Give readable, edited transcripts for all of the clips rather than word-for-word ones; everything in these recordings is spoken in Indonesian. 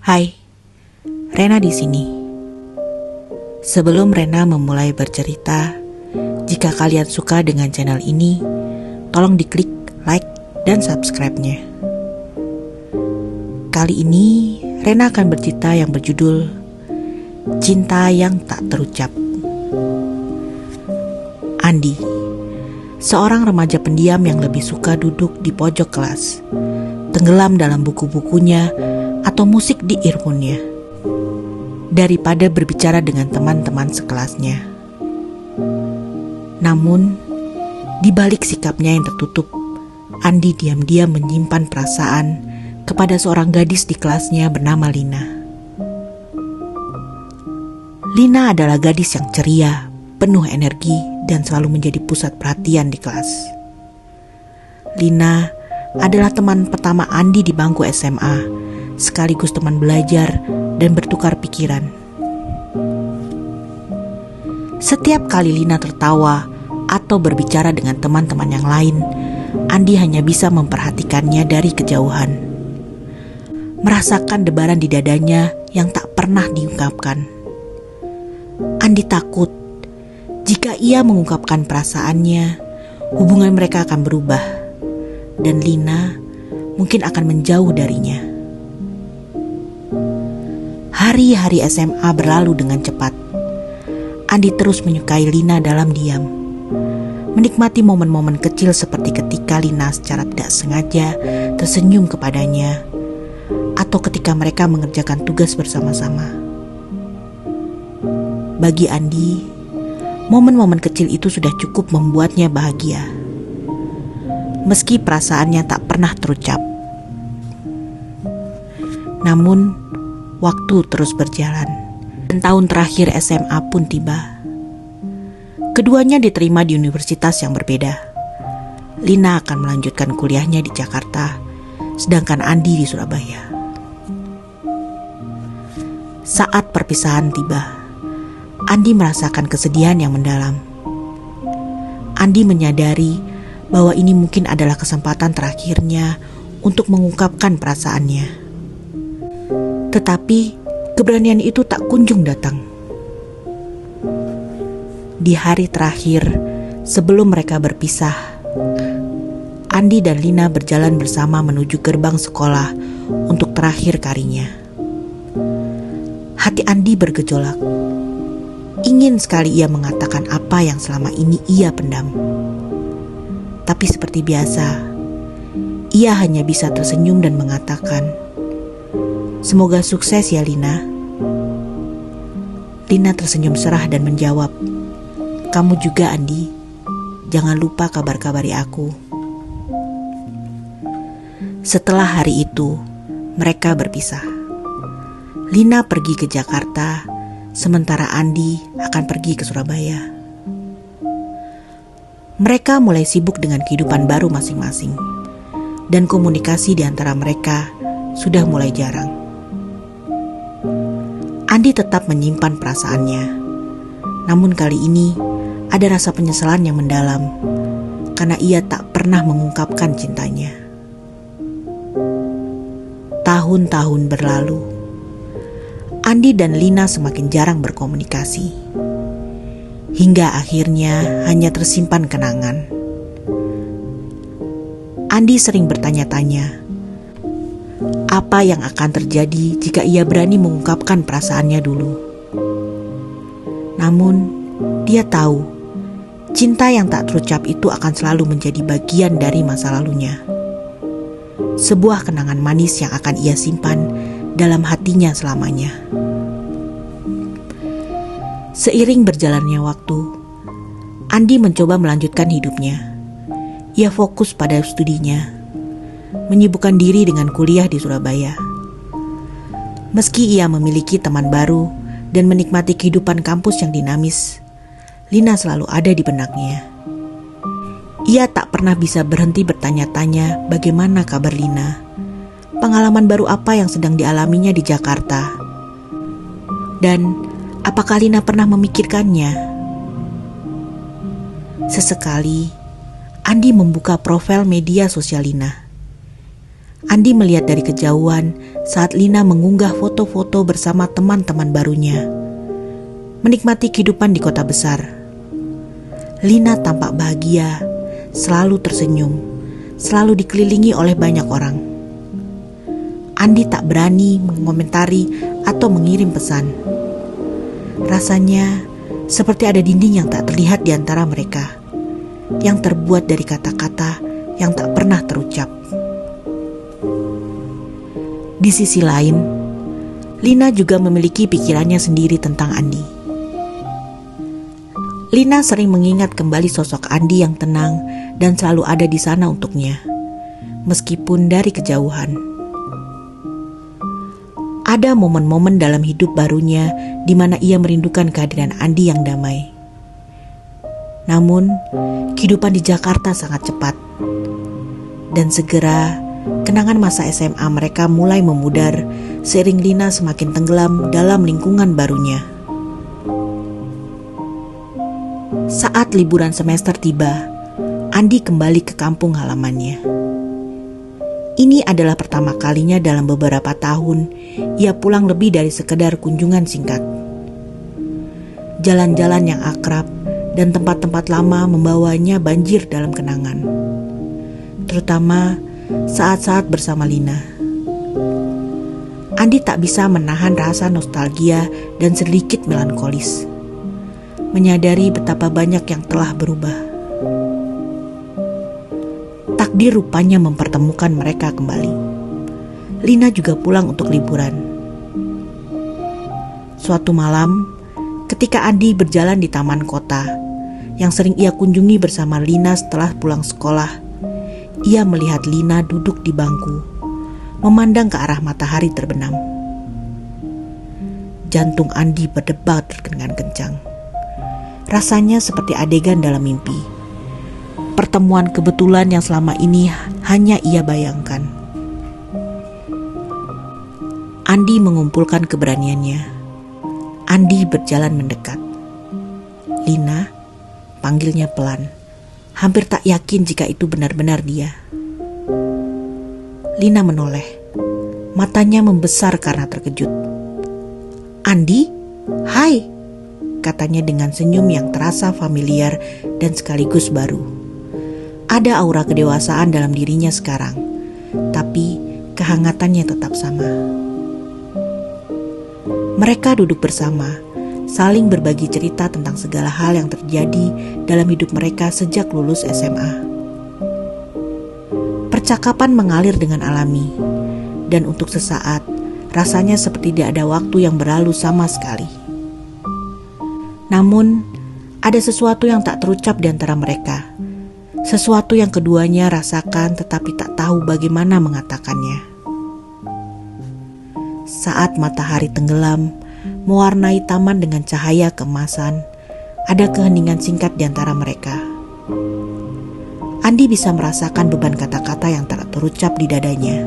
Hai, Rena di sini. Sebelum Rena memulai bercerita, jika kalian suka dengan channel ini, tolong diklik like dan subscribe-nya. Kali ini, Rena akan bercerita yang berjudul Cinta yang Tak Terucap. Andi, seorang remaja pendiam yang lebih suka duduk di pojok kelas, tenggelam dalam buku-bukunya atau musik di earphone-nya, daripada berbicara dengan teman-teman sekelasnya. Namun, di balik sikapnya yang tertutup, Andi diam-diam menyimpan perasaan kepada seorang gadis di kelasnya bernama Lina. Lina adalah gadis yang ceria, penuh energi, dan selalu menjadi pusat perhatian di kelas. Lina adalah teman pertama Andi di bangku SMA, sekaligus teman belajar dan bertukar pikiran. Setiap kali Lina tertawa atau berbicara dengan teman-teman yang lain, Andi hanya bisa memperhatikannya dari kejauhan, merasakan debaran di dadanya yang tak pernah diungkapkan. Andi takut jika ia mengungkapkan perasaannya, hubungan mereka akan berubah dan Lina mungkin akan menjauh darinya. Hari-hari SMA berlalu dengan cepat. Andi terus menyukai Lina dalam diam, menikmati momen-momen kecil seperti ketika Lina secara tidak sengaja tersenyum kepadanya, atau ketika mereka mengerjakan tugas bersama-sama. Bagi Andi, momen-momen kecil itu sudah cukup membuatnya bahagia, meski perasaannya tak pernah terucap. Namun, waktu terus berjalan, dan tahun terakhir SMA pun tiba. Keduanya diterima di universitas yang berbeda. Lina akan melanjutkan kuliahnya di Jakarta, sedangkan Andi di Surabaya. Saat perpisahan tiba, Andi merasakan kesedihan yang mendalam. Andi menyadari bahwa ini mungkin adalah kesempatan terakhirnya untuk mengungkapkan perasaannya. Tetapi keberanian itu tak kunjung datang. Di hari terakhir sebelum mereka berpisah, Andi dan Lina berjalan bersama menuju gerbang sekolah untuk terakhir kalinya. Hati Andi bergejolak. Ingin sekali ia mengatakan apa yang selama ini ia pendam. Tapi seperti biasa, ia hanya bisa tersenyum dan mengatakan, "Semoga sukses ya Lina." Lina tersenyum serah dan menjawab, "Kamu juga Andi, jangan lupa kabar-kabari aku." Setelah hari itu, mereka berpisah. Lina pergi ke Jakarta, sementara Andi akan pergi ke Surabaya. Mereka mulai sibuk dengan kehidupan baru masing-masing, dan komunikasi di antara mereka sudah mulai jarang. Andi tetap menyimpan perasaannya, namun kali ini ada rasa penyesalan yang mendalam karena ia tak pernah mengungkapkan cintanya. Tahun-tahun berlalu, Andi dan Lina semakin jarang berkomunikasi, hingga akhirnya hanya tersimpan kenangan. Andi sering bertanya-tanya, apa yang akan terjadi jika ia berani mengungkapkan perasaannya dulu. Namun, dia tahu cinta yang tak terucap itu akan selalu menjadi bagian dari masa lalunya. Sebuah kenangan manis yang akan ia simpan dalam hatinya selamanya. Seiring berjalannya waktu, Andi mencoba melanjutkan hidupnya. Ia fokus pada studinya, menyibukkan diri dengan kuliah di Surabaya. Meski ia memiliki teman baru dan menikmati kehidupan kampus yang dinamis, Lina selalu ada di benaknya. Ia tak pernah bisa berhenti bertanya-tanya bagaimana kabar Lina, pengalaman baru apa yang sedang dialaminya di Jakarta, dan apakah Lina pernah memikirkannya. Sesekali, Andi membuka profil media sosial Lina. Andi melihat dari kejauhan saat Lina mengunggah foto-foto bersama teman-teman barunya, menikmati kehidupan di kota besar. Lina tampak bahagia, selalu tersenyum, selalu dikelilingi oleh banyak orang. Andi tak berani mengomentari atau mengirim pesan. Rasanya seperti ada dinding yang tak terlihat di antara mereka, yang terbuat dari kata-kata yang tak pernah terucap. Di sisi lain, Lina juga memiliki pikirannya sendiri tentang Andi. Lina sering mengingat kembali sosok Andi yang tenang dan selalu ada di sana untuknya, meskipun dari kejauhan. Ada momen-momen dalam hidup barunya di mana ia merindukan kehadiran Andi yang damai. Namun, kehidupan di Jakarta sangat cepat. Dan segera, kenangan masa SMA mereka mulai memudar seiring Lina semakin tenggelam dalam lingkungan barunya. Saat liburan semester tiba, Andi kembali ke kampung halamannya. Ini adalah pertama kalinya dalam beberapa tahun ia pulang lebih dari sekedar kunjungan singkat. Jalan-jalan yang akrab dan tempat-tempat lama membawanya banjir dalam kenangan, terutama saat-saat bersama Lina. Andi tak bisa menahan rasa nostalgia dan sedikit melankolis, menyadari betapa banyak yang telah berubah. Takdir rupanya mempertemukan mereka kembali. Lina juga pulang untuk liburan. Suatu malam, ketika Andi berjalan di taman kota yang sering ia kunjungi bersama Lina setelah pulang sekolah, ia melihat Lina duduk di bangku, memandang ke arah matahari terbenam. Jantung Andi berdebar dengan kencang. Rasanya seperti adegan dalam mimpi. Pertemuan kebetulan yang selama ini hanya ia bayangkan. Andi mengumpulkan keberaniannya. Andi berjalan mendekat. Lina, panggilnya pelan. Hampir tak yakin jika itu benar-benar dia. Lina menoleh. Matanya membesar karena terkejut. Andi? Hai, katanya dengan senyum yang terasa familiar dan sekaligus baru. Ada aura kedewasaan dalam dirinya sekarang, tapi kehangatannya tetap sama. Mereka duduk bersama, saling berbagi cerita tentang segala hal yang terjadi dalam hidup mereka sejak lulus SMA. Percakapan mengalir dengan alami, dan untuk sesaat rasanya seperti tidak ada waktu yang berlalu sama sekali. Namun, ada sesuatu yang tak terucap di antara mereka. Sesuatu yang keduanya rasakan tetapi tak tahu bagaimana mengatakannya. Saat matahari tenggelam, mewarnai taman dengan cahaya keemasan, ada keheningan singkat di antara mereka. Andi bisa merasakan beban kata-kata yang tak terucap di dadanya.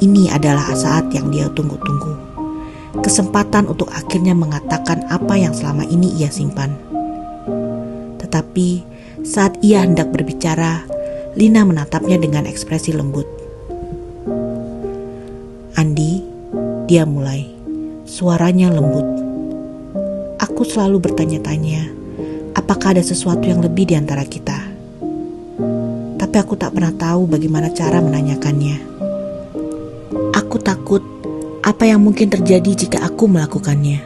Ini adalah saat yang dia tunggu-tunggu. Kesempatan untuk akhirnya mengatakan apa yang selama ini ia simpan. Tetapi saat ia hendak berbicara, Lina menatapnya dengan ekspresi lembut. Andi, dia mulai. Suaranya lembut. Aku selalu bertanya-tanya, apakah ada sesuatu yang lebih di antara kita? Tapi aku tak pernah tahu bagaimana cara menanyakannya. Aku takut apa yang mungkin terjadi jika aku melakukannya.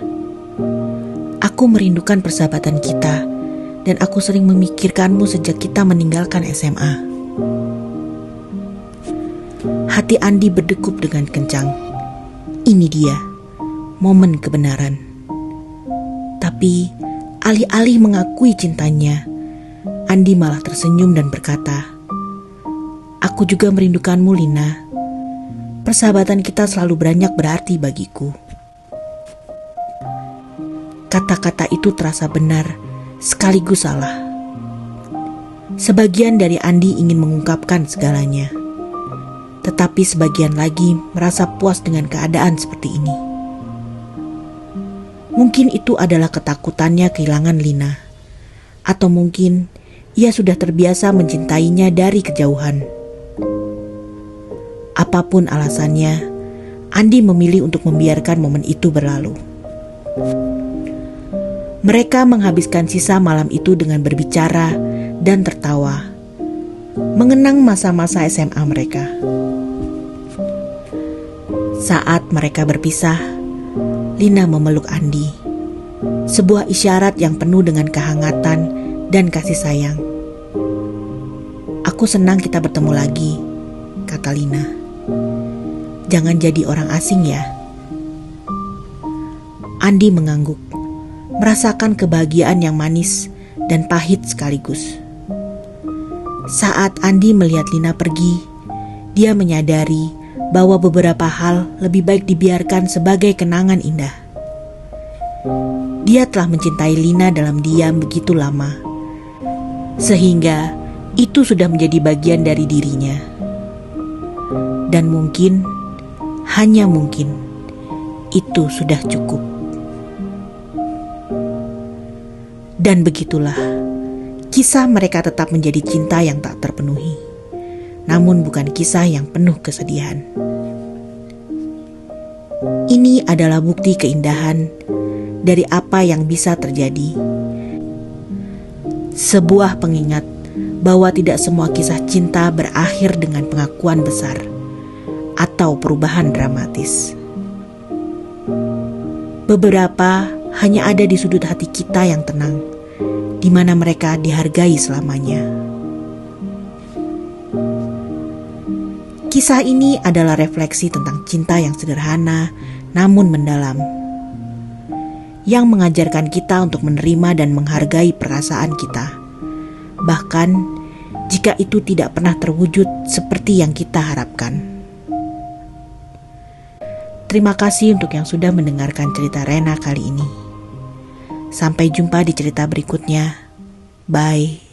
Aku merindukan persahabatan kita, dan aku sering memikirkanmu sejak kita meninggalkan SMA. Hati Andi berdegup dengan kencang. Ini dia, momen kebenaran. Tapi alih-alih mengakui cintanya, Andi malah tersenyum dan berkata, aku juga merindukanmu, Lina. Persahabatan kita selalu banyak berarti bagiku. Kata-kata itu terasa benar, sekaligus salah. Sebagian dari Andi ingin mengungkapkan segalanya, tetapi sebagian lagi merasa puas dengan keadaan seperti ini. Mungkin itu adalah ketakutannya kehilangan Lina, atau mungkin ia sudah terbiasa mencintainya dari kejauhan. Apapun alasannya, Andi memilih untuk membiarkan momen itu berlalu. Mereka menghabiskan sisa malam itu dengan berbicara dan tertawa, mengenang masa-masa SMA mereka. Saat mereka berpisah, Lina memeluk Andi, sebuah isyarat yang penuh dengan kehangatan dan kasih sayang. "Aku senang kita bertemu lagi," kata Lina. "Jangan jadi orang asing ya." Andi mengangguk, merasakan kebahagiaan yang manis dan pahit sekaligus. Saat Andi melihat Lina pergi, dia menyadari bahwa beberapa hal lebih baik dibiarkan sebagai kenangan indah. Dia telah mencintai Lina dalam diam begitu lama, sehingga itu sudah menjadi bagian dari dirinya. Dan mungkin, hanya mungkin, itu sudah cukup. Dan begitulah, kisah mereka tetap menjadi cinta yang tak terpenuhi, namun bukan kisah yang penuh kesedihan. Ini adalah bukti keindahan dari apa yang bisa terjadi. Sebuah pengingat bahwa tidak semua kisah cinta berakhir dengan pengakuan besar atau perubahan dramatis. Beberapa hanya ada di sudut hati kita yang tenang, di mana mereka dihargai selamanya. Kisah ini adalah refleksi tentang cinta yang sederhana namun mendalam, yang mengajarkan kita untuk menerima dan menghargai perasaan kita, bahkan jika itu tidak pernah terwujud seperti yang kita harapkan. Terima kasih untuk yang sudah mendengarkan cerita Rena kali ini. Sampai jumpa di cerita berikutnya. Bye.